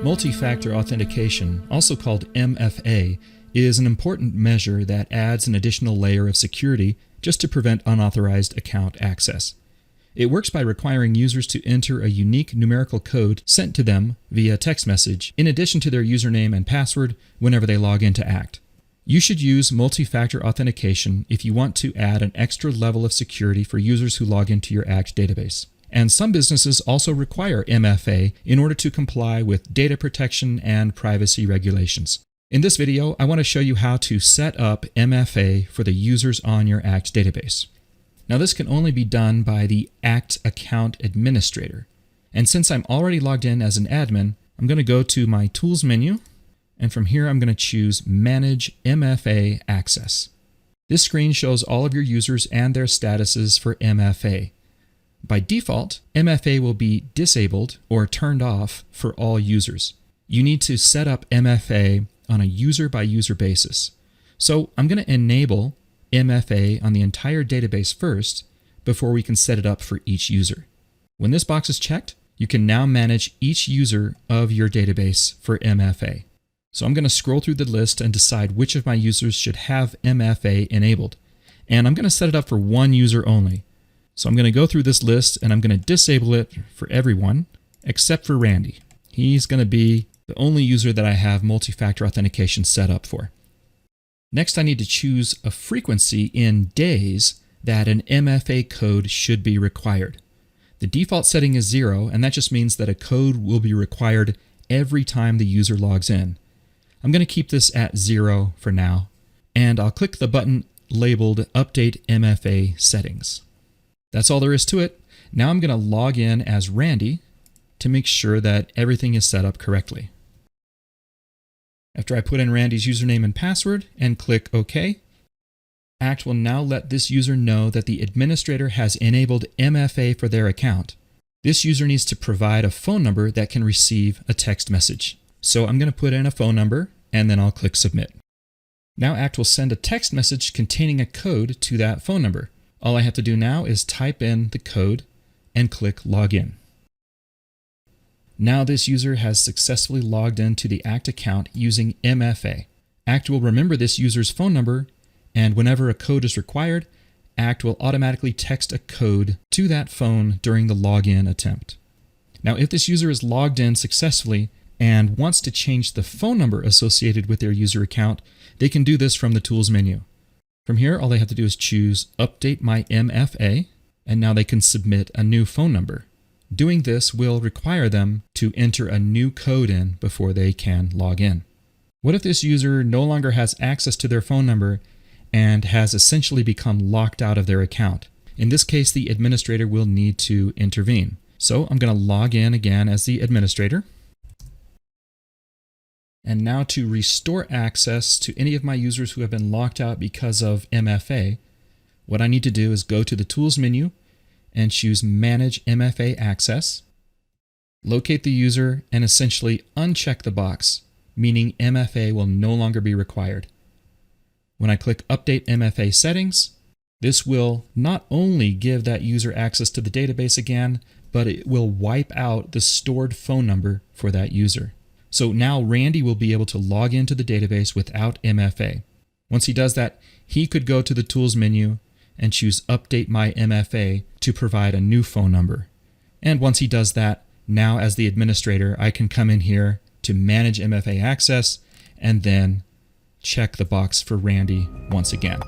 Multi-factor authentication, also called MFA, is an important measure that adds an additional layer of security just to prevent unauthorized account access. It works by requiring users to enter a unique numerical code sent to them via text message, in addition to their username and password whenever they log into ACT. You should use multi-factor authentication if you want to add an extra level of security for users who log into your ACT database. And some businesses also require MFA in order to comply with data protection and privacy regulations. In this video, I want to show you how to set up MFA for the users on your ACT database. Now, this can only be done by the ACT account administrator. And since I'm already logged in as an admin, I'm going to go to my Tools menu, and from here I'm going to choose Manage MFA Access. This screen shows all of your users and their statuses for MFA. By default, MFA will be disabled or turned off for all users. You need to set up MFA on a user-by-user basis. So I'm going to enable MFA on the entire database first before we can set it up for each user. When this box is checked, you can now manage each user of your database for MFA. So I'm going to scroll through the list and decide which of my users should have MFA enabled. And I'm going to set it up for one user only. So I'm going to go through this list and I'm going to disable it for everyone except for Randy. He's going to be the only user that I have multi-factor authentication set up for. Next, I need to choose a frequency in days that an MFA code should be required. The default setting is 0, and that just means that a code will be required every time the user logs in. I'm going to keep this at 0 for now, and I'll click the button labeled Update MFA Settings. That's all there is to it. Now I'm going to log in as Randy to make sure that everything is set up correctly. After I put in Randy's username and password and click OK, ACT will now let this user know that the administrator has enabled MFA for their account. This user needs to provide a phone number that can receive a text message. So I'm going to put in a phone number and then I'll click Submit. Now ACT will send a text message containing a code to that phone number. All I have to do now is type in the code and click Login. Now this user has successfully logged into the ACT account using MFA. ACT will remember this user's phone number, and whenever a code is required, ACT will automatically text a code to that phone during the login attempt. Now, if this user is logged in successfully and wants to change the phone number associated with their user account, they can do this from the Tools menu. From here, all they have to do is choose Update My MFA, and now they can submit a new phone number. Doing this will require them to enter a new code in before they can log in. What if this user no longer has access to their phone number and has essentially become locked out of their account? In this case, the administrator will need to intervene. So I'm going to log in again as the administrator. And now to restore access to any of my users who have been locked out because of MFA, what I need to do is go to the Tools menu and choose Manage MFA Access, locate the user, and essentially uncheck the box, meaning MFA will no longer be required. When I click Update MFA Settings, this will not only give that user access to the database again, but it will wipe out the stored phone number for that user. So now Randy will be able to log into the database without MFA. Once he does that, he could go to the Tools menu and choose Update My MFA to provide a new phone number. And once he does that, now as the administrator, I can come in here to manage MFA access and then check the box for Randy once again.